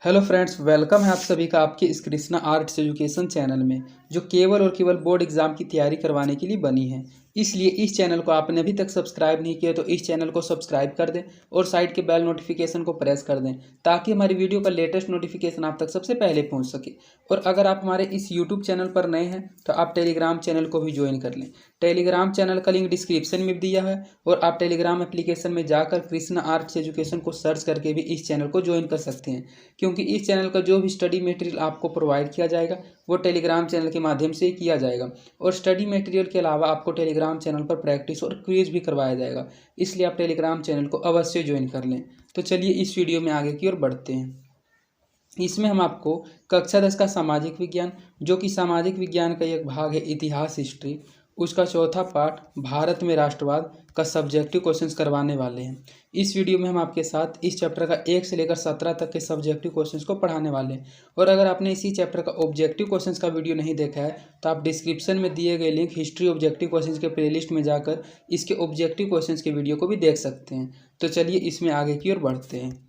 Hello friends, welcome है आप सभी का आपके इस कृष्णा आर्ट्स एजुकेशन चैनल में, जो केवल और केवल बोर्ड एग्जाम की तैयारी करवाने के लिए बनी है। इसलिए इस चैनल को आपने अभी तक सब्सक्राइब नहीं किया तो इस चैनल को सब्सक्राइब कर दें और साइड के बेल नोटिफिकेशन को प्रेस कर दें, ताकि हमारी वीडियो का लेटेस्ट नोटिफिकेशन आप तक सबसे पहले पहुंच सके। और अगर आप हमारे इस यूट्यूब चैनल पर नए हैं तो आप टेलीग्राम चैनल को भी ज्वाइन कर लें। टेलीग्राम चैनल का लिंक डिस्क्रिप्शन में दिया है और आप टेलीग्राम एप्लीकेशन में जाकर कृष्णा आर्ट्स एजुकेशन को सर्च करके भी इस चैनल को ज्वाइन कर सकते हैं, क्योंकि इस चैनल का जो भी स्टडी मटेरियल आपको प्रोवाइड किया जाएगा वो टेलीग्राम चैनल के माध्यम से ही किया जाएगा। और स्टडी मटेरियल के अलावा आपको टेलीग्राम चैनल पर प्रैक्टिस और क्विज भी करवाया जाएगा, इसलिए आप टेलीग्राम चैनल को अवश्य ज्वाइन कर लें। तो चलिए इस वीडियो में आगे की ओर बढ़ते हैं। इसमें हम आपको कक्षा 10 का सामाजिक विज्ञान, जो कि सामाजिक विज्ञान का एक भाग है इतिहास हिस्ट्री, उसका चौथा पार्ट भारत में राष्ट्रवाद का सब्जेक्टिव क्वेश्चंस करवाने वाले हैं। इस वीडियो में हम आपके साथ इस चैप्टर का 1 से लेकर 17 तक के सब्जेक्टिव क्वेश्चंस को पढ़ाने वाले हैं। और अगर आपने इसी चैप्टर का ऑब्जेक्टिव क्वेश्चंस का वीडियो नहीं देखा है तो आप डिस्क्रिप्शन में दिए गए लिंक हिस्ट्री ऑब्जेक्टिव क्वेश्चंस के प्लेलिस्ट में जाकर इसके ऑब्जेक्टिव क्वेश्चंस के वीडियो को भी देख सकते हैं। तो चलिए इसमें आगे की ओर बढ़ते हैं।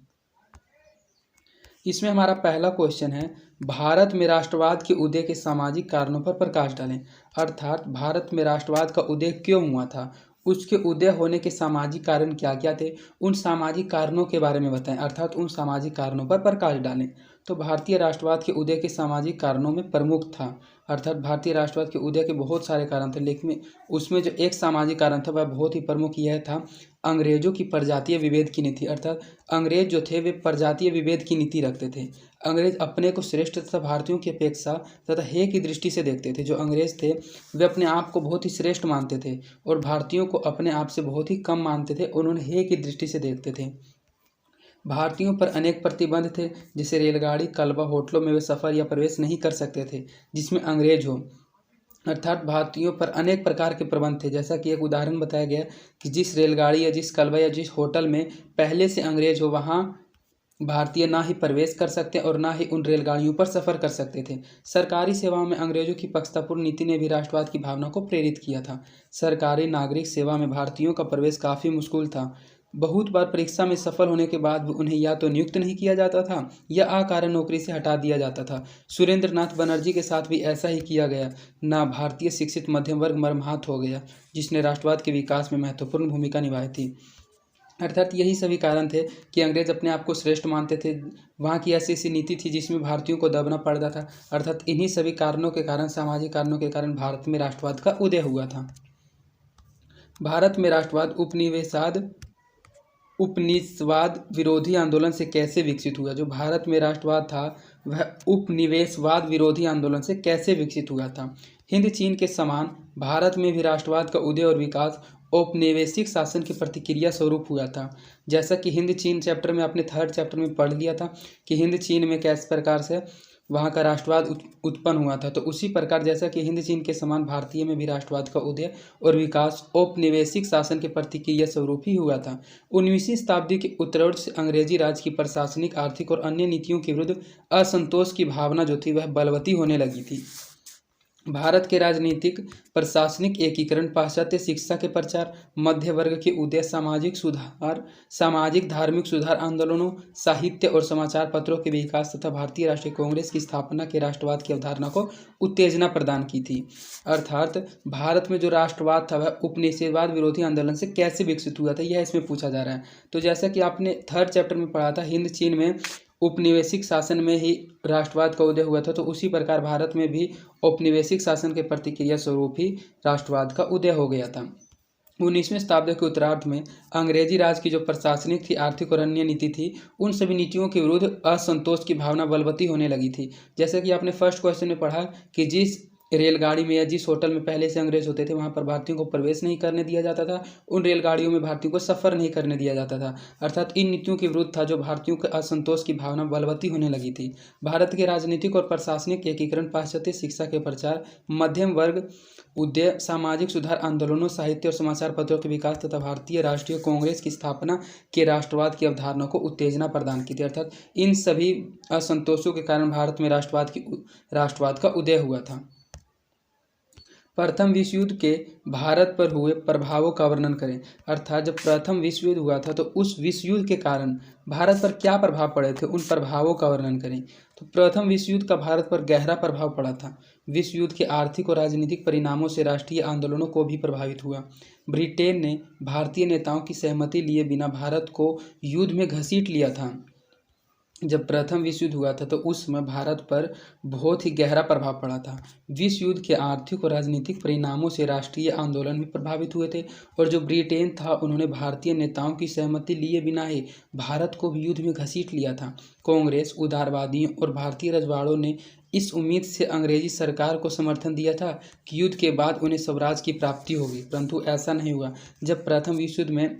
इसमें हमारा पहला क्वेश्चन है, भारत में राष्ट्रवाद के उदय के सामाजिक कारणों पर प्रकाश डालें। अर्थात भारत में राष्ट्रवाद का उदय क्यों हुआ था, उसके उदय होने के सामाजिक कारण क्या क्या थे, उन सामाजिक कारणों के बारे में बताएं। अर्थात उन सामाजिक कारणों पर प्रकाश डालें। तो भारतीय राष्ट्रवाद के उदय के सामाजिक कारणों में प्रमुख था, अर्थात भारतीय राष्ट्रवाद के उदय के बहुत सारे कारण थे, लेकिन उसमें जो एक सामाजिक कारण था वह बहुत ही प्रमुख यह था, अंग्रेजों की प्रजातीय विभेद की नीति। अर्थात अंग्रेज जो थे वे प्रजातीय विभेद की नीति रखते थे। अंग्रेज अपने को श्रेष्ठ तथा भारतीयों की अपेक्षा तथा हे की दृष्टि से देखते थे। जो अंग्रेज थे वे अपने आप को बहुत ही श्रेष्ठ मानते थे और भारतीयों को अपने आप से बहुत ही कम मानते थे। उन्होंने हे की दृष्टि से देखते थे। भारतीयों पर अनेक प्रतिबंध थे, जैसे रेलगाड़ी, कलवा, होटलों में वे सफ़र या प्रवेश नहीं कर सकते थे जिसमें अंग्रेज हो। अर्थात भारतीयों पर अनेक प्रकार के प्रबंध थे। जैसा कि एक उदाहरण बताया गया कि जिस रेलगाड़ी या जिस कलवा या जिस होटल में पहले से अंग्रेज हो, वहाँ भारतीय ना ही प्रवेश कर सकते और ना ही उन रेलगाड़ियों पर सफ़र कर सकते थे। सरकारी सेवाओं में अंग्रेजों की पक्षतापूर्ण नीति ने भी राष्ट्रवाद की भावना को प्रेरित किया था। सरकारी नागरिक सेवा में भारतीयों का प्रवेश काफ़ी मुश्किल था। बहुत बार परीक्षा में सफल होने के बाद भी उन्हें या तो नियुक्त नहीं किया जाता था या अकारण नौकरी से हटा दिया जाता था। सुरेंद्र नाथ बनर्जी के साथ भी ऐसा ही किया गया। ना भारतीय शिक्षित मध्यम वर्ग मर्माहत हो गया, जिसने राष्ट्रवाद के विकास में महत्वपूर्ण भूमिका निभाई थी। अर्थात यही सभी कारण थे कि अंग्रेज अपने आप को श्रेष्ठ मानते थे। वहाँ की ऐसी ऐसी नीति थी जिसमें भारतीयों को दबना पड़ता था। अर्थात इन्हीं सभी कारणों के कारण, सामाजिक कारणों के कारण भारत में राष्ट्रवाद का उदय हुआ था। भारत में राष्ट्रवाद उपनिवेशवाद विरोधी आंदोलन से कैसे विकसित हुआ। जो भारत में राष्ट्रवाद था वह उपनिवेशवाद विरोधी आंदोलन से कैसे विकसित हुआ था। हिंद चीन के समान भारत में भी राष्ट्रवाद का उदय और विकास औपनिवेशिक शासन की प्रतिक्रिया स्वरूप हुआ था। जैसा कि हिंद चीन चैप्टर में आपने थर्ड चैप्टर में पढ़ लिया था कि हिंद चीन में किस प्रकार से वहाँ का राष्ट्रवाद उत्पन्न हुआ था, तो उसी प्रकार जैसा कि हिंद चीन के समान भारतीय में भी राष्ट्रवाद का उदय और विकास औपनिवेशिक शासन के प्रतिक्रिया स्वरूप ही हुआ था। 19वीं शताब्दी के उत्तरार्ध से अंग्रेजी राज की प्रशासनिक, आर्थिक और अन्य नीतियों के विरुद्ध असंतोष की भावना जो थी वह बलवती होने लगी थी। भारत के राजनीतिक प्रशासनिक एकीकरण, पाश्चात्य शिक्षा के प्रचार, मध्य वर्ग के उदय, सामाजिक धार्मिक सुधार आंदोलनों, साहित्य और समाचार पत्रों के विकास तथा भारतीय राष्ट्रीय कांग्रेस की स्थापना के राष्ट्रवाद की अवधारणा को उत्तेजना प्रदान की थी। अर्थात भारत में जो राष्ट्रवाद था वह उपनिवेशवाद विरोधी आंदोलन से कैसे विकसित हुआ था, यह इसमें पूछा जा रहा है। तो जैसा कि आपने थर्ड चैप्टर में पढ़ा था, हिंद चीन में उपनिवेशिक शासन में ही राष्ट्रवाद का उदय हुआ था, तो उसी प्रकार भारत में भी औपनिवेशिक शासन के प्रतिक्रिया स्वरूप ही राष्ट्रवाद का उदय हो गया था। 19वीं शताब्दी के उत्तरार्ध में अंग्रेजी राज की जो प्रशासनिक थी, आर्थिक और अन्य नीति थी, उन सभी नीतियों के विरुद्ध असंतोष की भावना बलवती होने लगी थी। जैसे कि आपने फर्स्ट क्वेश्चन में पढ़ा कि जिस रेलगाड़ी में या जिस होटल में पहले से अंग्रेज होते थे वहाँ पर भारतीयों को प्रवेश नहीं करने दिया जाता था, उन रेलगाड़ियों में भारतीयों को सफ़र नहीं करने दिया जाता था। अर्थात इन नीतियों के विरुद्ध था जो भारतीयों के असंतोष की भावना बलवती होने लगी थी। भारत के राजनीतिक और प्रशासनिक एकीकरण, पाश्चात्य शिक्षा के प्रचार, मध्यम वर्ग उदय, सामाजिक सुधार आंदोलनों, साहित्य और समाचार पत्रों के विकास तथा भारतीय राष्ट्रीय कांग्रेस की स्थापना के राष्ट्रवाद की अवधारणा को उत्तेजना प्रदान की थी। अर्थात इन सभी असंतोषों के कारण भारत में राष्ट्रवाद का उदय हुआ था। प्रथम विश्व युद्ध के भारत पर हुए प्रभावों का वर्णन करें। अर्थात जब प्रथम विश्व युद्ध हुआ था तो उस विश्व युद्ध के कारण भारत पर क्या प्रभाव पड़े थे, उन प्रभावों का वर्णन करें। तो प्रथम विश्व युद्ध का भारत पर गहरा प्रभाव पड़ा था। विश्व युद्ध के आर्थिक और राजनीतिक परिणामों से राष्ट्रीय आंदोलनों को भी प्रभावित हुआ। ब्रिटेन ने भारतीय नेताओं की सहमति लिए बिना भारत को युद्ध में घसीट लिया था। जब प्रथम विश्व युद्ध हुआ था तो उस समय भारत पर बहुत ही गहरा प्रभाव पड़ा था। विश्व युद्ध के आर्थिक और राजनीतिक परिणामों से राष्ट्रीय आंदोलन भी प्रभावित हुए थे और जो ब्रिटेन था उन्होंने भारतीय नेताओं की सहमति लिए बिना ही भारत को भी युद्ध में घसीट लिया था। कांग्रेस, उदारवादियों और भारतीय रजवाड़ों ने इस उम्मीद से अंग्रेजी सरकार को समर्थन दिया था कि युद्ध के बाद उन्हें स्वराज की प्राप्ति होगी, परंतु ऐसा नहीं हुआ। जब प्रथम विश्व युद्ध में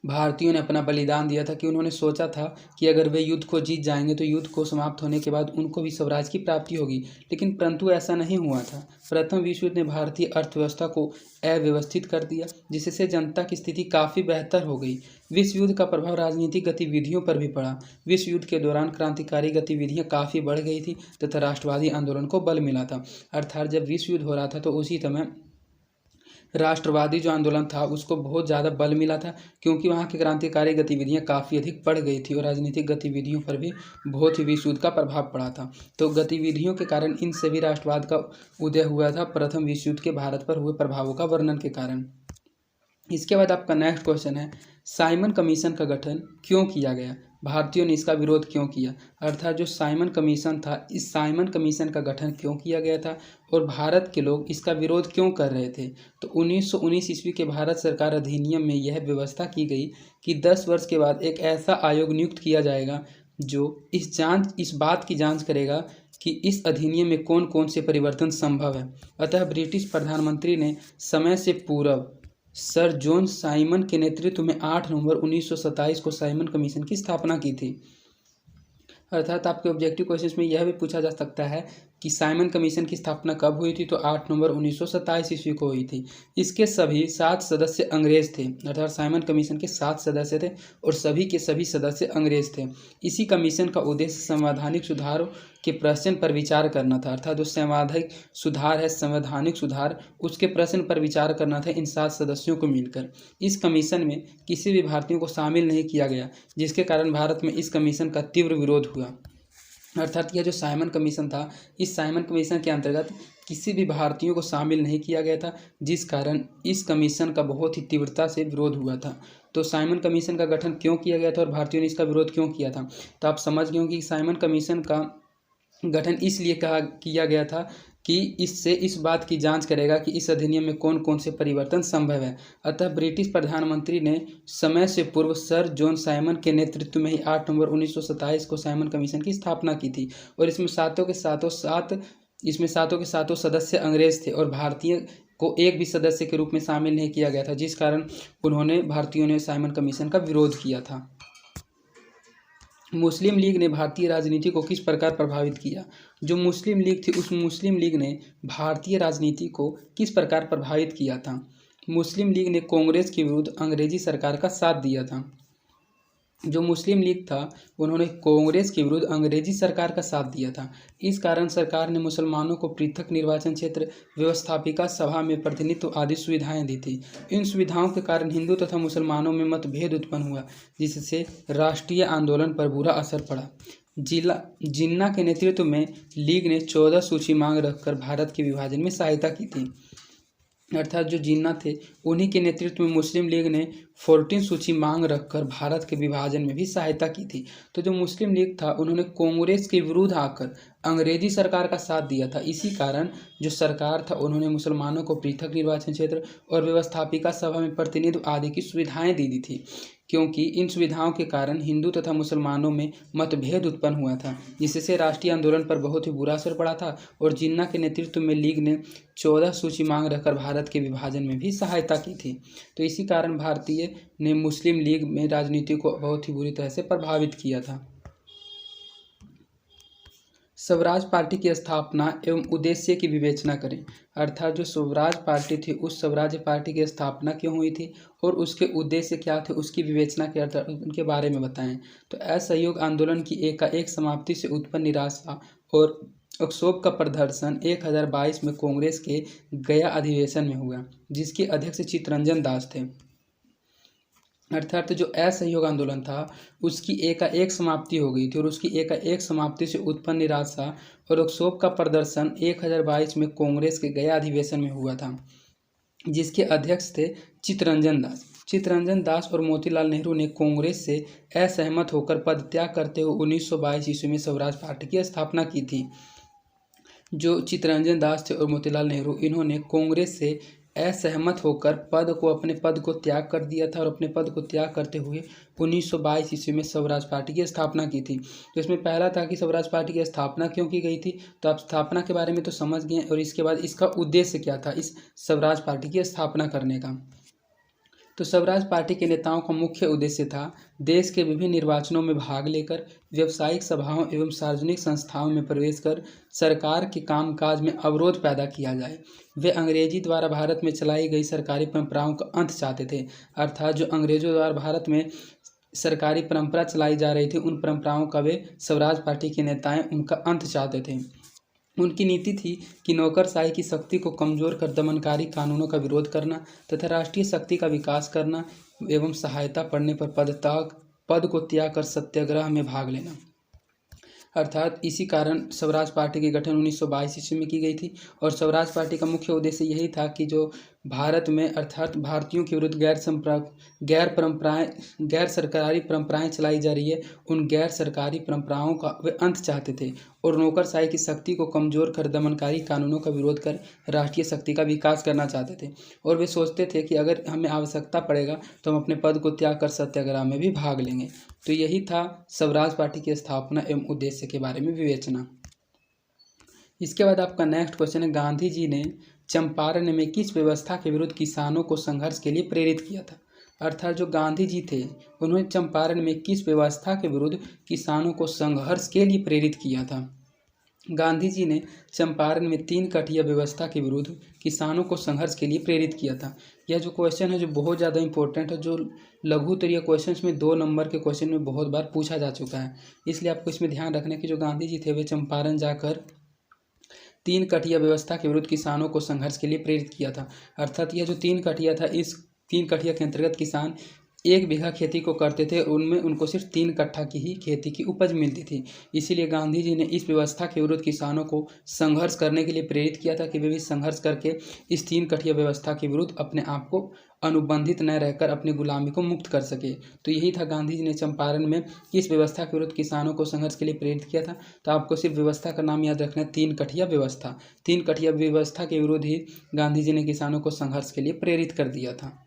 भारतीयों ने अपना बलिदान दिया था कि उन्होंने सोचा था कि अगर वे युद्ध को जीत जाएंगे तो युद्ध को समाप्त होने के बाद उनको भी स्वराज की प्राप्ति होगी, लेकिन परंतु ऐसा नहीं हुआ था। प्रथम विश्व युद्ध ने भारतीय अर्थव्यवस्था को अव्यवस्थित कर दिया, जिससे जनता की स्थिति काफ़ी बेहतर हो गई। विश्व युद्ध का प्रभाव राजनीतिक गतिविधियों पर भी पड़ा। विश्व युद्ध के दौरान क्रांतिकारी गतिविधियां काफ़ी बढ़ गई थी तथा राष्ट्रवादी आंदोलन को बल मिला था। अर्थात जब विश्व युद्ध हो रहा था तो उसी समय राष्ट्रवादी जो आंदोलन था उसको बहुत ज़्यादा बल मिला था, क्योंकि वहाँ की क्रांतिकारी गतिविधियाँ काफ़ी अधिक बढ़ गई थी और राजनीतिक गतिविधियों पर भी बहुत ही विश्व युद्ध का प्रभाव पड़ा था। तो गतिविधियों के कारण इन सभी राष्ट्रवाद का उदय हुआ था प्रथम विश्व युद्ध के भारत पर हुए प्रभावों का वर्णन के कारण। इसके बाद आपका नेक्स्ट क्वेश्चन है, साइमन कमीशन का गठन क्यों किया गया, भारतीयों ने इसका विरोध क्यों किया। अर्थात जो साइमन कमीशन था, इस साइमन कमीशन का गठन क्यों किया गया था और भारत के लोग इसका विरोध क्यों कर रहे थे। तो 1919 ईस्वी के भारत सरकार अधिनियम में यह व्यवस्था की गई कि 10 वर्ष के बाद एक ऐसा आयोग नियुक्त किया जाएगा जो इस बात की जांच करेगा कि इस अधिनियम में कौन कौन से परिवर्तन संभव है। अतः ब्रिटिश प्रधानमंत्री ने समय से पूर्व सर जॉन साइमन के नेतृत्व में 8 नवंबर 1927 को साइमन कमीशन की स्थापना की थी। अर्थात आपके ऑब्जेक्टिव क्वेश्चन में यह भी पूछा जा सकता है कि साइमन कमीशन की स्थापना कब हुई थी, तो 8 नवंबर 1927 ईस्वी को हुई थी। इसके सभी 7 सदस्य अंग्रेज थे। अर्थात साइमन कमीशन के 7 सदस्य थे और सभी के सभी सदस्य अंग्रेज थे। इसी कमीशन का उद्देश्य संवैधानिक सुधारों के प्रश्न पर विचार करना था। अर्थात जो संवैधानिक सुधार उसके प्रश्न पर विचार करना था इन 7 सदस्यों को मिलकर। इस कमीशन में किसी भी भारतीयों को शामिल नहीं किया गया, जिसके कारण भारत में इस कमीशन का तीव्र विरोध हुआ। अर्थात यह जो साइमन कमीशन था, इस साइमन कमीशन के अंतर्गत किसी भी भारतीयों को शामिल नहीं किया गया था, जिस कारण इस कमीशन का बहुत ही तीव्रता से विरोध हुआ था। तो साइमन कमीशन का गठन क्यों किया गया था और भारतीयों ने इसका विरोध क्यों किया था, तो आप समझ गए होंगे कि साइमन कमीशन का गठन इसलिए किया गया था कि इससे इस बात की जांच करेगा कि इस अधिनियम में कौन कौन से परिवर्तन संभव है। अतः ब्रिटिश प्रधानमंत्री ने समय से पूर्व सर जॉन साइमन के नेतृत्व में ही 8 नवंबर 1927 को साइमन कमीशन की स्थापना की थी और इसमें सातों के सातों सदस्य अंग्रेज थे और भारतीय को एक भी सदस्य के रूप में शामिल नहीं किया गया था, जिस कारण भारतीयों ने साइमन कमीशन का विरोध किया था। मुस्लिम लीग ने भारतीय राजनीति को किस प्रकार प्रभावित किया। जो मुस्लिम लीग थी उस मुस्लिम लीग ने भारतीय राजनीति को किस प्रकार प्रभावित किया था। मुस्लिम लीग ने कांग्रेस के विरुद्ध अंग्रेजी सरकार का साथ दिया था। जो मुस्लिम लीग था उन्होंने कांग्रेस के विरुद्ध अंग्रेजी सरकार का साथ दिया था। इस कारण सरकार ने मुसलमानों को पृथक निर्वाचन क्षेत्र, व्यवस्थापिका सभा में प्रतिनिधित्व आदि सुविधाएं दी थी। इन सुविधाओं के कारण हिंदू तथा मुसलमानों में मतभेद उत्पन्न हुआ, जिससे राष्ट्रीय आंदोलन पर बुरा असर पड़ा। जिन्ना के नेतृत्व में लीग ने 14 सूची मांग रखकर भारत के विभाजन में सहायता की थी। अर्थात जो जिन्ना थे उन्हीं के नेतृत्व में मुस्लिम लीग ने 14 सूची मांग रखकर भारत के विभाजन में भी सहायता की थी। तो जो मुस्लिम लीग था उन्होंने कांग्रेस के विरुद्ध आकर अंग्रेजी सरकार का साथ दिया था। इसी कारण जो सरकार था उन्होंने मुसलमानों को पृथक निर्वाचन क्षेत्र और व्यवस्थापिका सभा में प्रतिनिधित्व आदि की सुविधाएं दी थी, क्योंकि इन सुविधाओं के कारण हिंदू तथा मुसलमानों में मतभेद उत्पन्न हुआ था, जिससे राष्ट्रीय आंदोलन पर बहुत ही बुरा असर पड़ा था। और जिन्ना के नेतृत्व में लीग ने 14 सूची मांग रखकर भारत के विभाजन में भी सहायता की थी। तो इसी कारण भारतीय ने मुस्लिम लीग में राजनीति को बहुत ही बुरी तरह से प्रभावित किया था। स्वराज पार्टी की स्थापना एवं उद्देश्य की विवेचना करें। अर्थात जो स्वराज पार्टी थी उस स्वराज पार्टी की स्थापना क्यों हुई थी और उसके उद्देश्य क्या थे, उसकी विवेचना के अर्थ उनके बारे में बताएं। तो असहयोग आंदोलन की एक समाप्ति से उत्पन्न निराशा और अशोक का प्रदर्शन 1022 में कांग्रेस के गया अधिवेशन में हुआ, जिसके अध्यक्ष चित्तरंजन दास थे। अर्थात जो असहयोग आंदोलन था उसकी एकाएक समाप्ति हो गई थी और उसकी एकाएक समाप्ति से उत्पन्न निराशा और अशोक का प्रदर्शन 1022 में कांग्रेस के गया अधिवेशन में हुआ था, जिसके अध्यक्ष थे चित्तरंजन दास। चित्तरंजन दास और मोतीलाल नेहरू ने कांग्रेस से असहमत होकर पद त्याग करते हुए 1922 ईस्वी में स्वराज पार्टी की स्थापना की थी। जो चित्तरंजन दास थे और मोतीलाल नेहरू, इन्होंने कांग्रेस से असहमत होकर अपने पद को त्याग कर दिया था और अपने पद को त्याग करते हुए 1922 ईस्वी में स्वराज पार्टी की स्थापना की थी। तो इसमें पहला था कि स्वराज पार्टी की स्थापना क्यों की गई थी, तो आप स्थापना के बारे में तो समझ गए, और इसके बाद इसका उद्देश्य क्या था इस स्वराज पार्टी की स्थापना करने का। तो स्वराज पार्टी के नेताओं का मुख्य उद्देश्य था देश के विभिन्न निर्वाचनों में भाग लेकर, व्यावसायिक सभाओं एवं सार्वजनिक संस्थाओं में प्रवेश कर सरकार के कामकाज में अवरोध पैदा किया जाए। वे अंग्रेजी द्वारा भारत में चलाई गई सरकारी परंपराओं का अंत चाहते थे। अर्थात जो अंग्रेजों द्वारा भारत में सरकारी परंपरा चलाई जा रही थी, उन परंपराओं का वे स्वराज पार्टी के नेताएं उनका अंत चाहते थे। उनकी नीति थी कि नौकरशाही की शक्ति को कमजोर कर दमनकारी कानूनों का विरोध करना तथा राष्ट्रीय शक्ति का विकास करना एवं सहायता पड़ने पर पद को त्याग कर सत्याग्रह में भाग लेना। अर्थात इसी कारण स्वराज पार्टी की गठन 1922 ईस्वी में की गई थी। और स्वराज पार्टी का मुख्य उद्देश्य यही था कि जो भारत में अर्थात भारतीयों के विरुद्ध गैर सरकारी परंपराएं चलाई जा रही है, उन गैर सरकारी परंपराओं का वे अंत चाहते थे और नौकरशाही की शक्ति को कमजोर कर दमनकारी कानूनों का विरोध कर राष्ट्रीय शक्ति का विकास करना चाहते थे। और वे सोचते थे कि अगर हमें आवश्यकता पड़ेगा तो हम अपने पद को त्याग कर सत्याग्रह में भी भाग लेंगे। तो यही था स्वराज पार्टी की स्थापना एवं उद्देश्य के बारे में विवेचना। इसके बाद आपका नेक्स्ट क्वेश्चन है, गांधी जी ने चंपारण में किस व्यवस्था के विरुद्ध किसानों को संघर्ष के लिए प्रेरित किया था। अर्थात जो गांधी जी थे उन्होंने चंपारण में किस व्यवस्था के विरुद्ध किसानों को संघर्ष के लिए प्रेरित किया था। गांधी जी ने चंपारण में 3 कठिया व्यवस्था के विरुद्ध किसानों को संघर्ष के लिए प्रेरित किया था। यह जो क्वेश्चन है जो बहुत ज़्यादा इंपॉर्टेंट है, जो लघु उत्तरीय क्वेश्चन में 2 नंबर के क्वेश्चन में बहुत बार पूछा जा चुका है, इसलिए आपको इसमें ध्यान रखना कि जो गांधी जी थे वे चंपारण जाकर 3 कठिया व्यवस्था के विरुद्ध किसानों को संघर्ष के लिए प्रेरित किया था। अर्थात यह जो 3 कठिया था, इस 3 कठिया के अंतर्गत किसान 1 बीघा खेती को करते थे, उनमें उनको सिर्फ 3 कट्ठा की ही खेती की उपज मिलती थी। इसीलिए गांधी जी ने इस व्यवस्था के विरुद्ध किसानों को संघर्ष करने के लिए प्रेरित किया था कि वे भी संघर्ष करके इस 3 कठिया व्यवस्था के विरुद्ध अपने आप को अनुबंधित न रहकर अपनी गुलामी को मुक्त कर सके। तो यही था गांधी जी ने चंपारण में किस व्यवस्था के विरुद्ध किसानों को संघर्ष के लिए प्रेरित किया था। तो आपको सिर्फ व्यवस्था का नाम याद रखना है, 3 कठिया व्यवस्था। 3 कठिया व्यवस्था के विरुद्ध ही गांधी जी ने किसानों को संघर्ष के लिए प्रेरित कर दिया था।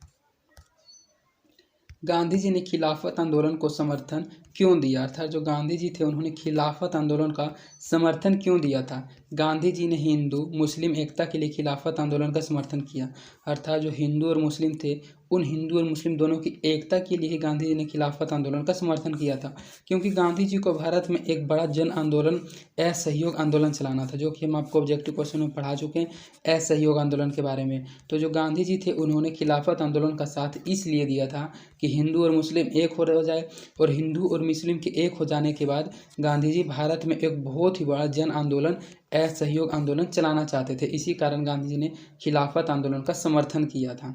गांधी जी ने खिलाफत आंदोलन को समर्थन क्यों दिया। अर्थात जो गांधी जी थे उन्होंने खिलाफत आंदोलन का समर्थन क्यों दिया था। गांधी जी ने हिंदू मुस्लिम एकता के लिए खिलाफत आंदोलन का समर्थन किया। अर्थात जो हिंदू और मुस्लिम थे, उन हिंदू और मुस्लिम दोनों की एकता के लिए ही गांधी जी ने खिलाफत आंदोलन का समर्थन किया था। क्योंकि गांधी जी को भारत में एक बड़ा जन आंदोलन असहयोग आंदोलन चलाना था, जो कि हम आपको ऑब्जेक्टिव क्वेश्चन में पढ़ा चुके हैं असहयोग आंदोलन के बारे में। तो जो गांधी जी थे उन्होंने खिलाफत आंदोलन का साथ इसलिए दिया था कि हिंदू और मुस्लिम एक हो जाए, और हिंदू और मुस्लिम के एक हो जाने के बाद गांधी जी भारत में एक बहुत ही बड़ा जन आंदोलन असहयोग आंदोलन चलाना चाहते थे। इसी कारण गांधी जी ने खिलाफत आंदोलन का समर्थन किया था।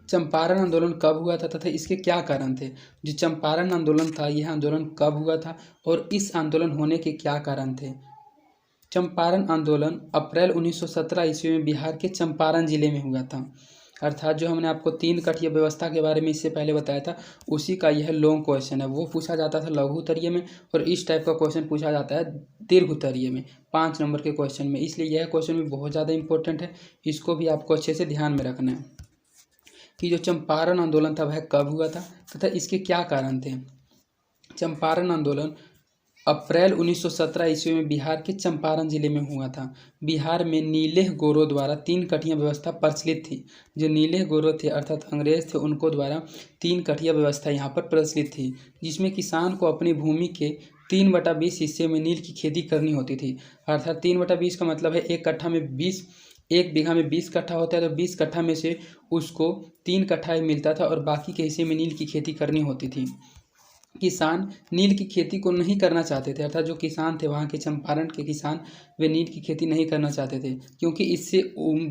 चंपारण आंदोलन कब हुआ था तथा इसके क्या कारण थे। जो चंपारण आंदोलन था, यह आंदोलन कब हुआ था और इस आंदोलन होने के क्या कारण थे। चंपारण आंदोलन अप्रैल 1917 ईस्वी में बिहार के चंपारण जिले में हुआ था। अर्थात जो हमने आपको 3 कठिया व्यवस्था के बारे में इससे पहले बताया था, उसी का यह लॉन्ग क्वेश्चन है। वो पूछा जाता था लघु उत्तरीय में, और इस टाइप का क्वेश्चन पूछा जाता है दीर्घ उत्तरीय में 5 नंबर के क्वेश्चन में। इसलिए यह क्वेश्चन भी बहुत ज़्यादा इंपॉर्टेंट है, इसको भी आपको अच्छे से ध्यान में रखना है कि जो चंपारण आंदोलन था वह कब हुआ था तथा इसके क्या कारण थे। चंपारण आंदोलन अप्रैल 1917 ईस्वी में बिहार के चंपारण जिले में हुआ था। बिहार में नीलेह गोरों द्वारा 3 कठिया व्यवस्था प्रचलित थी। जो नीलेह गोरों थे अर्थात अंग्रेज थे, उनको द्वारा 3 कठिया व्यवस्था यहाँ पर प्रचलित थी, जिसमें किसान को अपनी भूमि के 3/20 हिस्से में नील की खेती करनी होती थी। अर्थात 3/20 का मतलब है 1 बीघा में 20 कट्ठा होता है, तो 20 कट्ठा में से उसको 3 कट्ठा ही मिलता था और बाकी के हिस्से में नील की खेती करनी होती थी। किसान नील की खेती को नहीं करना चाहते थे, अर्थात जो किसान थे वहाँ के चंपारण के किसान वे नील की खेती नहीं करना चाहते थे, क्योंकि इससे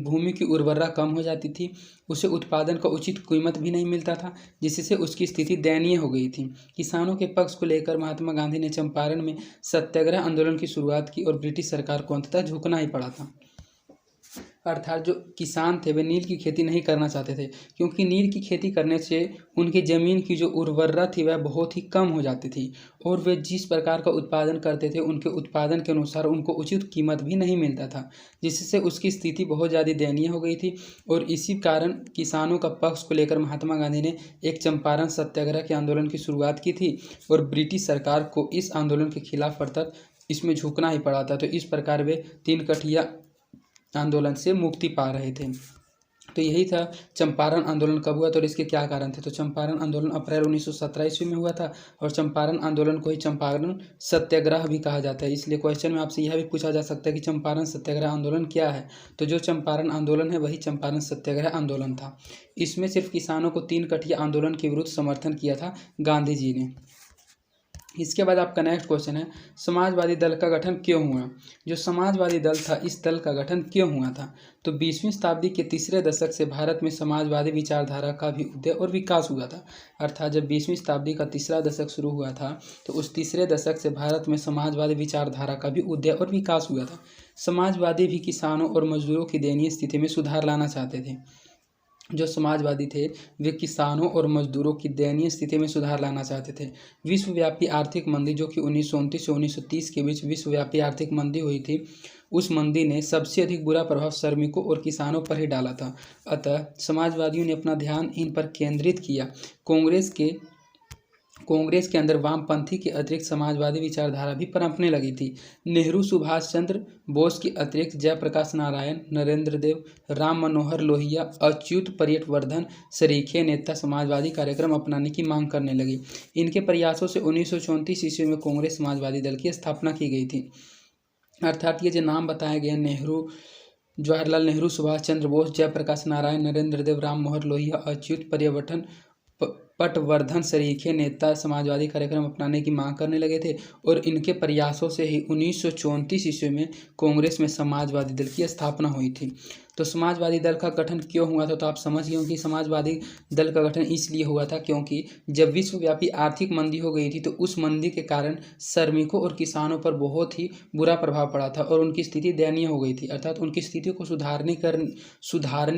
भूमि की उर्वरता कम हो जाती थी, उसे उत्पादन का उचित कीमत भी नहीं मिलता था, जिससे उसकी स्थिति दयनीय हो गई थी। किसानों के पक्ष को लेकर महात्मा गांधी ने चंपारण में सत्याग्रह आंदोलन की शुरुआत की और ब्रिटिश सरकार को अंततः झुकना ही पड़ा था। अर्थात जो किसान थे वे नील की खेती नहीं करना चाहते थे, क्योंकि नील की खेती करने से उनकी ज़मीन की जो उर्वरता थी वह बहुत ही कम हो जाती थी, और वे जिस प्रकार का उत्पादन करते थे उनके उत्पादन के अनुसार उनको उचित कीमत भी नहीं मिलता था, जिससे उसकी स्थिति बहुत ज़्यादा दयनीय हो गई थी। और इसी कारण किसानों का पक्ष को लेकर महात्मा गांधी ने एक चंपारण सत्याग्रह के आंदोलन की शुरुआत की थी, और ब्रिटिश सरकार को इस आंदोलन के खिलाफ अर्थात इसमें झुकना ही पड़ा था। तो इस प्रकार वे तीन कठिया आंदोलन से मुक्ति पा रहे थे। तो यही था चंपारण आंदोलन कब हुआ था और इसके क्या कारण थे। तो चंपारण आंदोलन अप्रैल 1917 ईस्वी में हुआ था, और चंपारण आंदोलन को ही चंपारण सत्याग्रह भी कहा जाता है। इसलिए क्वेश्चन में आपसे यह भी पूछा जा सकता है कि चंपारण सत्याग्रह आंदोलन क्या है। तो जो चंपारण आंदोलन है वही चंपारण सत्याग्रह आंदोलन था। इसमें सिर्फ किसानों को तीन कठिया आंदोलन के विरुद्ध समर्थन किया था गांधी जी ने। इसके बाद आपका नेक्स्ट क्वेश्चन है, समाजवादी दल का गठन क्यों हुआ। जो समाजवादी दल था इस दल का गठन क्यों हुआ था। तो 20वीं शताब्दी के तीसरे दशक से भारत में समाजवादी विचारधारा का भी उदय और विकास हुआ था। अर्थात जब 20वीं शताब्दी का तीसरा दशक शुरू हुआ था तो उस तीसरे दशक से भारत में समाजवादी विचारधारा का भी उदय और विकास हुआ था। समाजवादी भी किसानों और मजदूरों की दयनीय स्थिति में सुधार लाना चाहते थे। जो समाजवादी थे वे किसानों और मजदूरों की दयनीय स्थिति में सुधार लाना चाहते थे। विश्वव्यापी आर्थिक मंदी जो कि 1929 से 1930 के बीच विश्वव्यापी आर्थिक मंदी हुई थी, उस मंदी ने सबसे अधिक बुरा प्रभाव श्रमिकों और किसानों पर ही डाला था। अतः समाजवादियों ने अपना ध्यान इन पर केंद्रित किया। कांग्रेस के अंदर वामपंथी के अतिरिक्त समाजवादी विचारधारा भी पनपने लगी थी। नेहरू सुभाष चंद्र बोस के अतिरिक्त जयप्रकाश नारायण, नरेंद्र देव, राम मनोहर लोहिया, अच्युत पर्यटवर्धन सरीखे नेता समाजवादी कार्यक्रम अपनाने की मांग करने लगे। इनके प्रयासों से 1934 ईस्वी में कांग्रेस समाजवादी दल की स्थापना की गई थी। अर्थात ये जो नाम बताया गया, नेहरू, जवाहरलाल नेहरू, सुभाष चंद्र बोस, जयप्रकाश नारायण, नरेंद्र देव, राम मनोहर लोहिया, अच्युत पटवर्धन सरीखे नेता समाजवादी कार्यक्रम अपनाने की मांग करने लगे थे, और इनके प्रयासों से ही 1934 ईस्वी में कांग्रेस में समाजवादी दल की स्थापना हुई थी। तो समाजवादी दल का गठन क्यों हुआ था, तो आप समझ गए कि समाजवादी दल का गठन इसलिए हुआ था क्योंकि जब विश्वव्यापी आर्थिक मंदी हो गई थी तो उस मंदी के कारण श्रमिकों और किसानों पर बहुत ही बुरा प्रभाव पड़ा था और उनकी स्थिति दयनीय हो गई थी। अर्थात उनकी स्थिति को सुधारने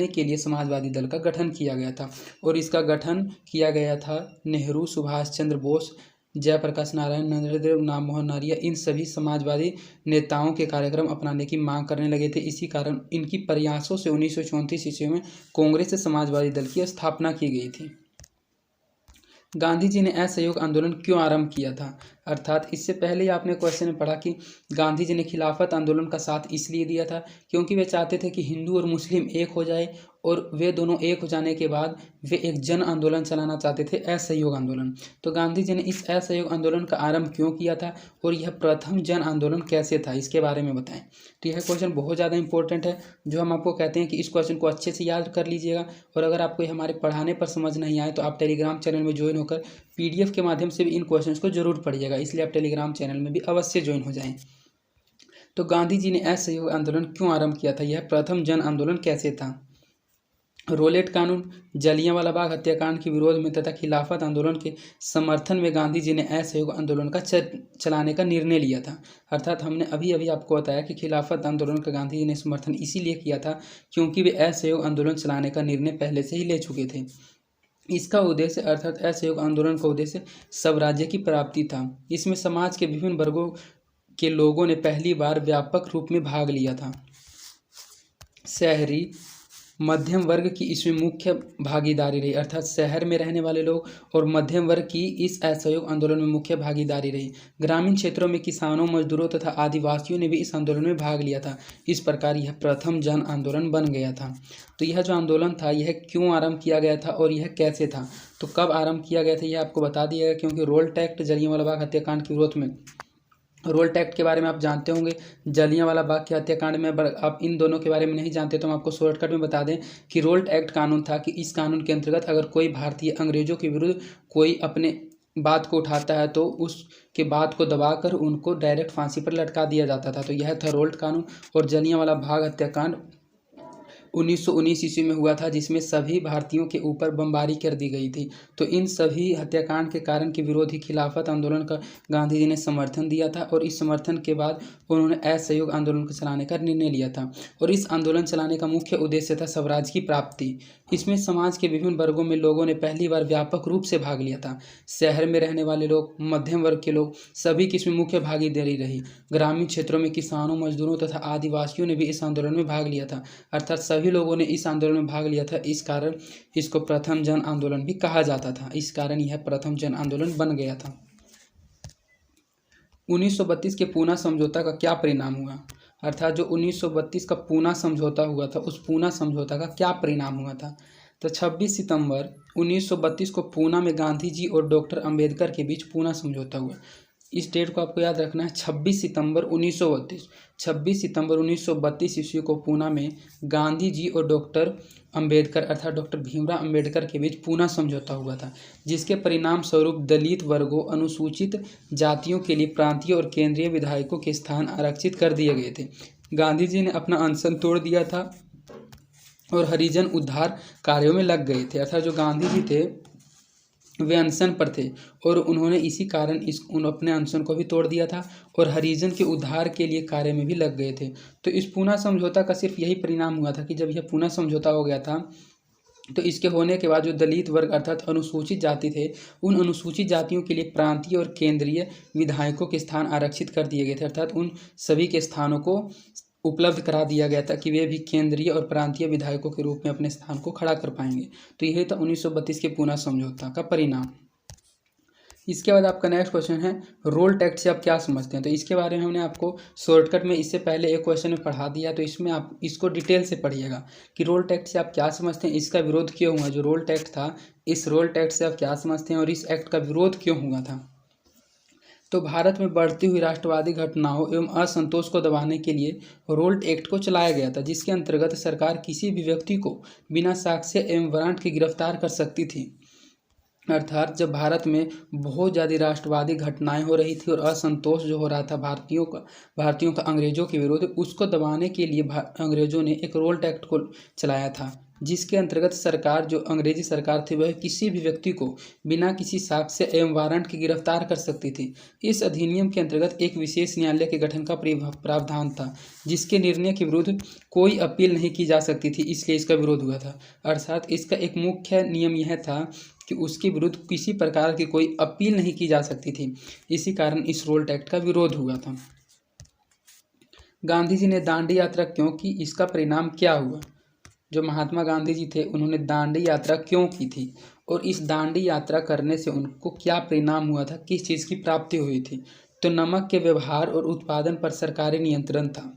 के लिए समाजवादी दल का गठन किया गया था, और इसका गठन किया गया था नेहरू, सुभाष चंद्र बोस, जयप्रकाश नारायण, नरेंद्र देव, राम मनोहर लोहिया, इन सभी समाजवादी नेताओं के कार्यक्रम अपनाने की मांग करने लगे थे। इसी कारण इनकी प्रयासों से 1934 ईस्वी में कांग्रेस समाजवादी दल की स्थापना की गई थी। गांधी जी ने असहयोग आंदोलन क्यों आरंभ किया था। अर्थात इससे पहले ही आपने क्वेश्चन में पढ़ा कि गांधी जी ने खिलाफत आंदोलन का साथ इसलिए दिया था क्योंकि वे चाहते थे कि हिंदू और मुस्लिम एक हो जाए, और वे दोनों एक हो जाने के बाद वे एक जन आंदोलन चलाना चाहते थे, असहयोग आंदोलन। तो गांधी जी ने इस असहयोग आंदोलन का आरंभ क्यों किया था और यह प्रथम जन आंदोलन कैसे था, इसके बारे में बताएं। तो यह क्वेश्चन बहुत ज़्यादा इंपॉर्टेंट है, जो हम आपको कहते हैं कि इस क्वेश्चन को अच्छे से याद कर लीजिएगा। और अगर आपको हमारे पढ़ाने पर समझ नहीं आए तो आप टेलीग्राम चैनल में ज्वाइन होकर PDF के माध्यम से भी इन क्वेश्चन को जरूर पढ़िएगा, इसलिए आप टेलीग्राम चैनल में भी अवश्य ज्वाइन हो जाएं। तो गांधी जी ने असहयोग आंदोलन क्यों आरंभ किया था, यह प्रथम जन आंदोलन कैसे था। रोलेट कानून, जलियांवाला बाग हत्याकांड के विरोध में तथा खिलाफत आंदोलन के समर्थन में गांधी जी ने असहयोग आंदोलन का चलाने का निर्णय लिया था। अर्थात हमने अभी अभी आपको बताया कि खिलाफत आंदोलन का गांधी जी ने समर्थन इसीलिए किया था क्योंकि वे असहयोग आंदोलन चलाने का निर्णय पहले से ही ले चुके थे। इसका उद्देश्य अर्थात असहयोग आंदोलन का उद्देश्य स्वराज्य की प्राप्ति था। इसमें समाज के विभिन्न वर्गों के लोगों ने पहली बार व्यापक रूप में भाग लिया था। शहरी मध्यम वर्ग की इसमें मुख्य भागीदारी रही, अर्थात शहर में रहने वाले लोग और मध्यम वर्ग की इस असहयोग आंदोलन में मुख्य भागीदारी रही। ग्रामीण क्षेत्रों में किसानों, मजदूरों तथा आदिवासियों ने भी इस आंदोलन में भाग लिया था। इस प्रकार यह प्रथम जन आंदोलन बन गया था। तो यह जो आंदोलन था यह क्यों आरंभ किया गया था और यह कैसे था, तो कब आरंभ किया गया था यह आपको बता दिया गया, क्योंकि रोल्ट एक्ट, जलियांवाला बाग हत्याकांड के विरोध में। रोल्ट एक्ट के बारे में आप जानते होंगे, जलियांवाला बाग के हत्याकांड में आप इन दोनों के बारे में नहीं जानते तो हम आपको शॉर्टकट में बता दें कि रोल्ट एक्ट कानून था कि इस कानून के अंतर्गत अगर कोई भारतीय अंग्रेजों के विरुद्ध कोई अपने बात को उठाता है तो उसके बात को दबाकर उनको डायरेक्ट फांसी पर लटका दिया जाता था। तो यह था रोल्ट कानून। और जलियांवाला बाग हत्याकांड 1919 ईस्वी में हुआ था, जिसमें सभी भारतीयों के ऊपर बमबारी कर दी गई थी। तो इन सभी हत्याकांड के कारण के विरोधी खिलाफत आंदोलन का गांधी जी ने समर्थन दिया था, और इस समर्थन के बाद उन्होंने असहयोग आंदोलन को चलाने का निर्णय लिया था। और इस आंदोलन चलाने का मुख्य उद्देश्य था स्वराज की प्राप्ति। इसमें समाज के विभिन्न वर्गों में लोगों ने पहली बार व्यापक रूप से भाग लिया था। शहर में रहने वाले लोग, मध्यम वर्ग के लोग, सभी की इसमें मुख्य भागीदारी रही। ग्रामीण क्षेत्रों में किसानों, मजदूरों तथा आदिवासियों ने भी इस आंदोलन में भाग लिया था। अर्थात सभी लोगों ने इस आंदोलन में भाग लिया था। इस कारण इसको प्रथम जन आंदोलन भी कहा जाता था। इस कारण यह प्रथम जन आंदोलन बन गया था। 1932 के पूना समझौता का क्या परिणाम हुआ? अर्थात जो 1932 का पूना समझौता हुआ था, उस पूना समझौता का क्या परिणाम हुआ था? तो 26 सितंबर 1932 को पूना में गांधी जी और डॉक्टर अंबेडकर के बीच पूना समझौता हुआ। इस डेट को आपको याद रखना है, 26 सितंबर 1932। 26 सितंबर 1932 ईस्वी को पूना में गांधी जी और डॉक्टर अंबेडकर अर्थात डॉक्टर भीमराव अंबेडकर के बीच पूना समझौता हुआ था, जिसके परिणाम स्वरूप दलित वर्गों, अनुसूचित जातियों के लिए प्रांतीय और केंद्रीय विधायकों के स्थान आरक्षित कर दिए गए थे। गांधी जी ने अपना अनशन तोड़ दिया था और हरिजन उद्धार कार्यों में लग गए थे। अर्थात जो गांधी जी थे वे अनशन पर थे, और उन्होंने इसी कारण अपने अनशन को भी तोड़ दिया था और हरिजन के उद्धार के लिए कार्य में भी लग गए थे। तो इस पूना समझौता का सिर्फ यही परिणाम हुआ था कि जब यह पूना समझौता हो गया था, तो इसके होने के बाद जो दलित वर्ग अर्थात अनुसूचित जाति थे, उन अनुसूचित जातियों के लिए प्रांतीय और केंद्रीय विधायकों के स्थान आरक्षित कर दिए गए थे। अर्थात उन सभी के स्थानों को उपलब्ध करा दिया गया था कि वे भी केंद्रीय और प्रांतीय विधायकों के रूप में अपने स्थान को खड़ा कर पाएंगे। तो यही था 1932 के पूना समझौता का परिणाम। इसके बाद आपका नेक्स्ट क्वेश्चन है, रोल्ट एक्ट से आप क्या समझते हैं? तो इसके बारे में हमने आपको शॉर्टकट में इससे पहले एक क्वेश्चन में पढ़ा दिया, तो इसमें आप इसको डिटेल से पढ़िएगा कि रोल्ट एक्ट से आप क्या समझते हैं, इसका विरोध क्यों हुआ। जो रोल्ट एक्ट था, इस रोल्ट एक्ट से आप क्या समझते हैं और इस एक्ट का विरोध क्यों हुआ था? तो भारत में बढ़ती हुई राष्ट्रवादी घटनाओं एवं असंतोष को दबाने के लिए रोल्ट एक्ट को चलाया गया था, जिसके अंतर्गत सरकार किसी भी व्यक्ति को बिना साक्ष्य एवं वारंट के गिरफ्तार कर सकती थी। अर्थात जब भारत में बहुत ज़्यादा राष्ट्रवादी घटनाएं हो रही थी और असंतोष जो हो रहा था भारतीयों का अंग्रेजों के विरुद्ध, उसको दबाने के लिए अंग्रेजों ने एक रोल्ट एक्ट को चलाया था, जिसके अंतर्गत सरकार, जो अंग्रेजी सरकार थी, वह किसी भी व्यक्ति को बिना किसी साक्ष्य एवं वारंट के गिरफ्तार कर सकती थी। इस अधिनियम के अंतर्गत एक विशेष न्यायालय के गठन का प्रावधान था, जिसके निर्णय के विरुद्ध कोई अपील नहीं की जा सकती थी, इसलिए इसका विरोध हुआ था। अर्थात इसका एक मुख्य नियम यह था कि उसके विरुद्ध किसी प्रकार की कोई अपील नहीं की जा सकती थी। इसी कारण इस रोल्ट एक्ट का विरोध हुआ था। गांधी जी ने दांडी यात्रा क्यों की, इसका परिणाम क्या हुआ? जो महात्मा गांधी जी थे, उन्होंने दांडी यात्रा क्यों की थी और इस दांडी यात्रा करने से उनको क्या परिणाम हुआ था, किस चीज़ की प्राप्ति हुई थी? तो नमक के व्यवहार और उत्पादन पर सरकारी नियंत्रण था।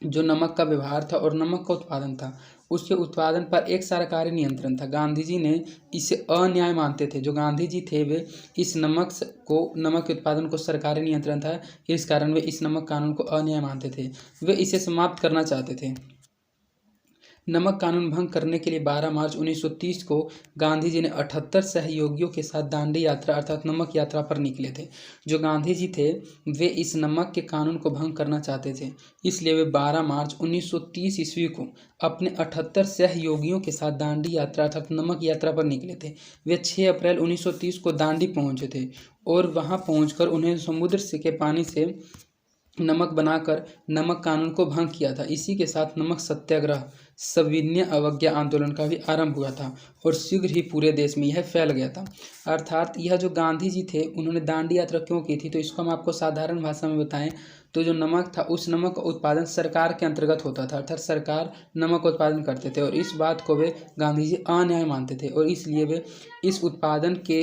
जो नमक का व्यवहार था और नमक का उत्पादन था, उसके उत्पादन पर एक सरकारी नियंत्रण था। गांधी जी ने इसे अन्याय मानते थे। जो गांधी जी थे वे इस नमक के उत्पादन को सरकारी नियंत्रण था, इस कारण वे इस नमक कानून को अन्याय मानते थे। वे इसे समाप्त करना चाहते थे। नमक कानून भंग करने के लिए 12 मार्च 1930 को गांधी जी ने 78 सहयोगियों के साथ दांडी यात्रा अर्थात नमक यात्रा पर निकले थे। जो गांधी जी थे वे इस नमक के कानून को भंग करना चाहते थे, इसलिए वे 12 मार्च 1930 ईस्वी को अपने 78 सहयोगियों के साथ दांडी यात्रा अर्थात नमक यात्रा पर निकले थे। वे 6 अप्रैल 1930 को दांडी पहुंचे थे और वहां पहुंचकर उन्हें समुद्र से के पानी से नमक बनाकर नमक कानून को भंग किया था। इसी के साथ नमक सत्याग्रह, सविनय अवज्ञा आंदोलन का भी आरंभ हुआ था और शीघ्र ही पूरे देश में यह फैल गया था। अर्थात यह जो गांधी जी थे, उन्होंने दांडी यात्रा क्यों की थी, तो इसको हम आपको साधारण भाषा में बताएं तो जो नमक था, उस नमक का उत्पादन सरकार के अंतर्गत होता था, अर्थात सरकार नमक का उत्पादन करते थे और इस बात को वे गांधी जी अन्याय मानते थे और इसलिए वे इस उत्पादन के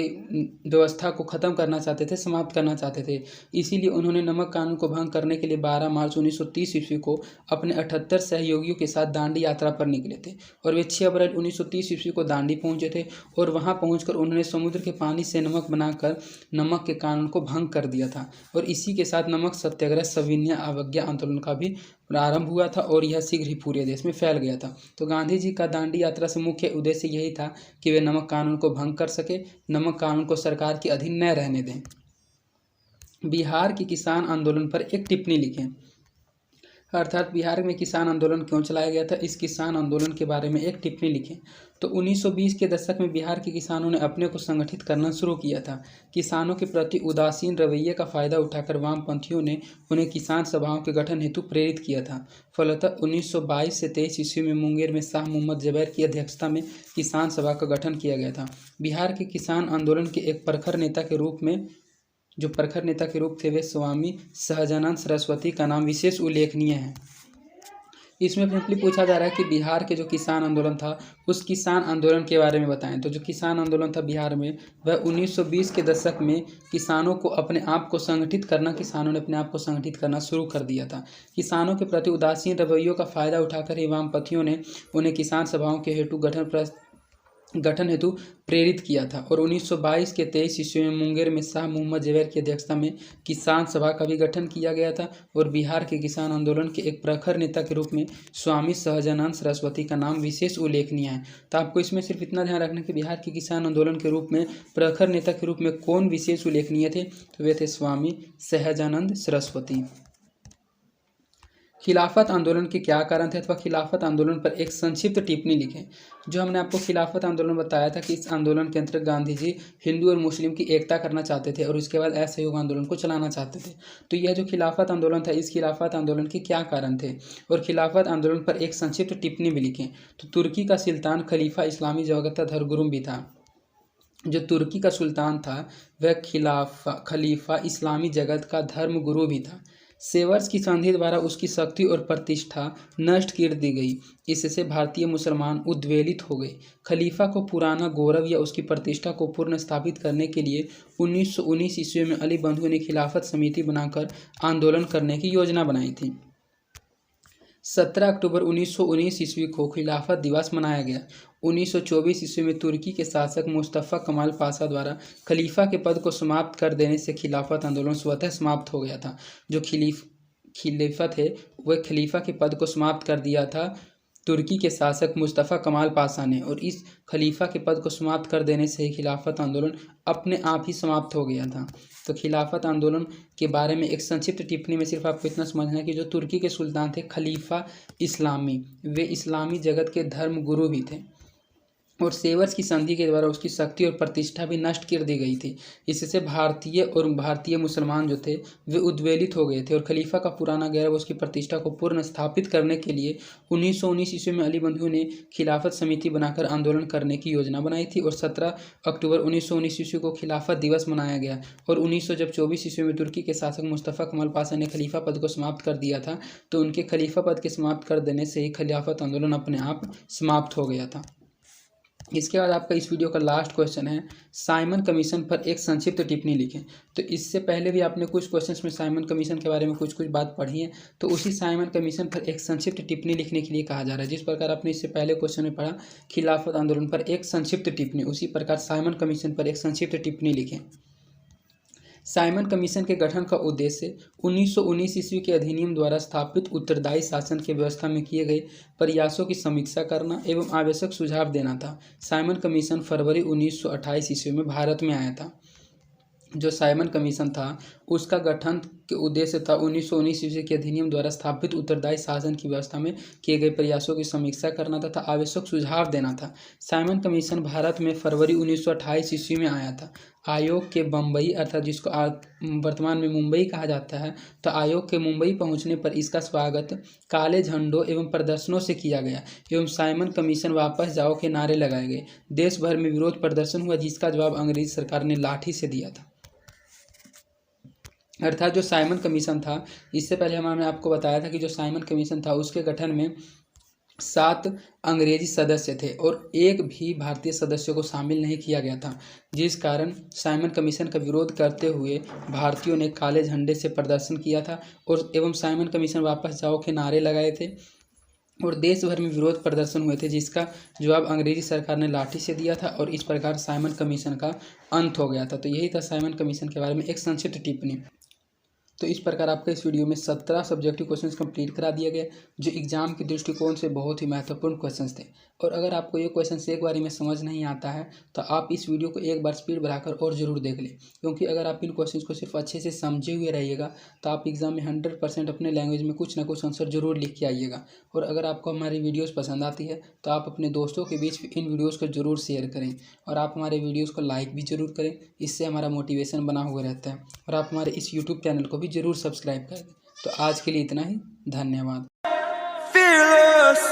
व्यवस्था को ख़त्म करना चाहते थे, समाप्त करना चाहते थे। इसीलिए उन्होंने नमक कानून को भंग करने के लिए 12 मार्च 1930 ईस्वी को अपने 78 सहयोगियों के साथ दांडी यात्रा यात्रा पर निकले थे और वे 6 अप्रैल 1930 ईस्वी को दांडी पहुंचे थे और वहां पहुंचकर उन्होंने समुद्र के पानी से नमक बनाकर नमक के कानून को भंग कर दिया था और इसी के साथ नमक सत्याग्रह सविनय अवज्ञा आंदोलन का भी प्रारंभ हुआ था और यह शीघ्र ही पूरे देश में फैल गया था। तो गांधी जी का दांडी यात्रा से मुख्य उद्देश्य यही था कि वे नमक कानून को भंग कर सके, नमक कानून को सरकार के अधीन न रहने दें। बिहार के किसान आंदोलन पर एक टिप्पणी लिखें। अर्थात बिहार में किसान आंदोलन क्यों चलाया गया था, इस किसान आंदोलन के बारे में एक टिप्पणी लिखें। तो 1920 के दशक में बिहार के किसानों ने अपने को संगठित करना शुरू किया था। किसानों के प्रति उदासीन रवैये का फायदा उठाकर वामपंथियों ने उन्हें किसान सभाओं के गठन हेतु प्रेरित किया था। फलतः 1922 से 23 ईस्वी में मुंगेर में शाह मोहम्मद जबैर की अध्यक्षता में किसान सभा का गठन किया गया था। बिहार के किसान आंदोलन के एक प्रखर नेता के रूप थे वे स्वामी सहजानंद सरस्वती का नाम विशेष उल्लेखनीय है। इसमें सिंपली पूछा जा रहा है कि बिहार के जो किसान आंदोलन था उस किसान आंदोलन के बारे में बताएं। तो जो किसान आंदोलन था बिहार में वह 1920 के दशक में किसानों ने अपने आप को संगठित करना शुरू कर दिया था। किसानों के प्रति उदासीन रवैयों का फायदा उठाकर ही वामपंथियों ने उन्हें किसान सभाओं के हेतु गठन हेतु प्रेरित किया था और 1922 के 23 ईस्वी में मुंगेर में शाह मोहम्मद जबैर की अध्यक्षता में किसान सभा का भी गठन किया गया था और बिहार के किसान आंदोलन के एक प्रखर नेता के रूप में स्वामी सहजानंद सरस्वती का नाम विशेष उल्लेखनीय है। तो आपको इसमें सिर्फ इतना ध्यान रखना कि बिहार के किसान आंदोलन के रूप में प्रखर नेता के रूप में कौन विशेष उल्लेखनीय थे, तो वे थे स्वामी सहजानंद सरस्वती। खिलाफत आंदोलन के क्या कारण थे अथवा खिलाफत आंदोलन पर एक संक्षिप्त टिप्पणी लिखें। जो हमने आपको खिलाफत आंदोलन बताया था कि इस आंदोलन के अंतर्गत गांधी जी हिंदू और मुस्लिम की एकता करना चाहते थे और उसके बाद असहयोग आंदोलन को चलाना चाहते थे। तो यह जो खिलाफत आंदोलन था इस खिलाफत आंदोलन के क्या कारण थे और खिलाफत आंदोलन पर एक संक्षिप्त टिप्पणी भी लिखें। तो तुर्की का सुल्तान खलीफा इस्लामी जगत का धर्मगुरू भी था। जो तुर्की का सुल्तान था वह खलीफा इस्लामी जगत का धर्मगुरू भी था। सेवर्स की संधि द्वारा उसकी शक्ति और प्रतिष्ठा नष्ट कर दी गई। इससे भारतीय मुसलमान उद्वेलित हो गए। खलीफा को पुराना गौरव या उसकी प्रतिष्ठा को पुनः स्थापित करने के लिए 1919 ईस्वी में अली बंधु ने खिलाफत समिति बनाकर आंदोलन करने की योजना बनाई थी। 17 अक्टूबर 1919 ईस्वी को खिलाफत दिवस मनाया गया। 1924 ईस्वी में तुर्की के शासक मुस्तफ़ा कमाल पाशा द्वारा खलीफा के पद को समाप्त कर देने से खिलाफत आंदोलन स्वतः समाप्त हो गया था। जो खलीफा थे वह खलीफा के पद को समाप्त कर दिया था तुर्की के शासक मुस्तफ़ा कमाल पाशा ने और इस खलीफा के पद को समाप्त कर देने से ही खिलाफत आंदोलन अपने आप ही समाप्त हो गया था। तो खिलाफत आंदोलन के बारे में एक संक्षिप्त टिप्पणी में सिर्फ आपको इतना समझना है कि जो तुर्की के सुल्तान थे खलीफा इस्लामी, वे इस्लामी जगत के धर्म गुरु भी थे और सेवर्स की संधि के द्वारा उसकी शक्ति और प्रतिष्ठा भी नष्ट कर दी गई थी। इससे भारतीय मुसलमान जो थे वे उद्वेलित हो गए थे और खलीफा का पुराना गौरव उसकी प्रतिष्ठा को पुनः स्थापित करने के लिए 1919 ईस्वी में अली बंधु ने खिलाफत समिति बनाकर आंदोलन करने की योजना बनाई थी और 17 अक्टूबर 1919 ईस्वी को खिलाफत दिवस मनाया गया और 1924 ईस्वी में तुर्की के शासक मुस्तफ़ा कमाल पाशा ने खलीफा पद को समाप्त कर दिया था। तो उनके खलीफा पद के समाप्त कर देने से ही खिलाफत आंदोलन अपने आप समाप्त हो गया था। इसके बाद आपका इस वीडियो का लास्ट क्वेश्चन है साइमन कमीशन पर एक संक्षिप्त टिप्पणी लिखें। तो इससे पहले भी आपने कुछ क्वेश्चंस में साइमन कमीशन के बारे में कुछ बात पढ़ी है, तो उसी साइमन कमीशन पर एक संक्षिप्त टिप्पणी लिखने के लिए कहा जा रहा है। जिस प्रकार आपने इससे पहले क्वेश्चन में पढ़ा खिलाफत आंदोलन पर एक संक्षिप्त टिप्पणी, उसी प्रकार साइमन कमीशन पर एक संक्षिप्त टिप्पणी लिखें। साइमन कमीशन के गठन का उद्देश्य 1919 ईस्वी के अधिनियम द्वारा स्थापित उत्तरदायी शासन की व्यवस्था में किए गए प्रयासों की समीक्षा करना एवं आवश्यक सुझाव देना था। साइमन कमीशन फरवरी 1928 ईस्वी में भारत में आया था। जो साइमन कमीशन था उसका गठन के उद्देश्य था 1919 ईस्वी के अधिनियम द्वारा स्थापित उत्तरदायी शासन की व्यवस्था में किए गए प्रयासों की समीक्षा करना तथा आवश्यक सुझाव देना था। साइमन कमीशन भारत में फरवरी 1928 ईस्वी में आया था। आयोग के बम्बई अर्थात जिसको वर्तमान में मुंबई कहा जाता है, तो आयोग के मुंबई पहुंचने पर इसका स्वागत काले झंडों एवं प्रदर्शनों से किया गया एवं साइमन कमीशन वापस जाओ के नारे लगाए गए। देश भर में विरोध प्रदर्शन हुआ जिसका जवाब अंग्रेजी सरकार ने लाठी से दिया था। अर्थात जो साइमन कमीशन था, इससे पहले हमने आपको बताया था कि जो साइमन कमीशन था उसके गठन में 7 अंग्रेजी सदस्य थे और एक भी भारतीय सदस्यों को शामिल नहीं किया गया था, जिस कारण साइमन कमीशन का विरोध करते हुए भारतीयों ने काले झंडे से प्रदर्शन किया था और एवं साइमन कमीशन वापस जाओ के नारे लगाए थे। और देश भर में विरोध प्रदर्शन हुए थे, जिसका जवाब अंग्रेजी सरकार ने लाठी से दिया था और इस प्रकार साइमन कमीशन का अंत हो गया था। तो यही था साइमन कमीशन के बारे में एक संक्षिप्त टिप्पणी। तो इस प्रकार आपका इस वीडियो में 17 सब्जेक्टिव क्वेश्चंस कंप्लीट करा दिया गया, जो एग्जाम के दृष्टिकोण से बहुत ही महत्वपूर्ण क्वेश्चंस थे। और अगर आपको ये क्वेश्चंस एक बारी में समझ नहीं आता है तो आप इस वीडियो को एक बार स्पीड बढ़ाकर और ज़रूर देख लें, क्योंकि अगर आप इन क्वेश्चंस को सिर्फ अच्छे से समझे हुए रहिएगा तो आप एग्जाम में 100% अपने लैंग्वेज में कुछ ना कुछ आंसर जरूर लिख के आइएगा। और अगर आपको हमारी वीडियोज़ पसंद आती है तो आप अपने दोस्तों के बीच इन वीडियोज़ को जरूर शेयर करें और आप हमारे वीडियोज़ को लाइक भी जरूर करें, इससे हमारा मोटिवेशन बना हुआ रहता है। और आप हमारे इस यूट्यूब चैनल को भी जरूर सब्सक्राइब कर दें। तो आज के लिए इतना ही, धन्यवाद। Fearless.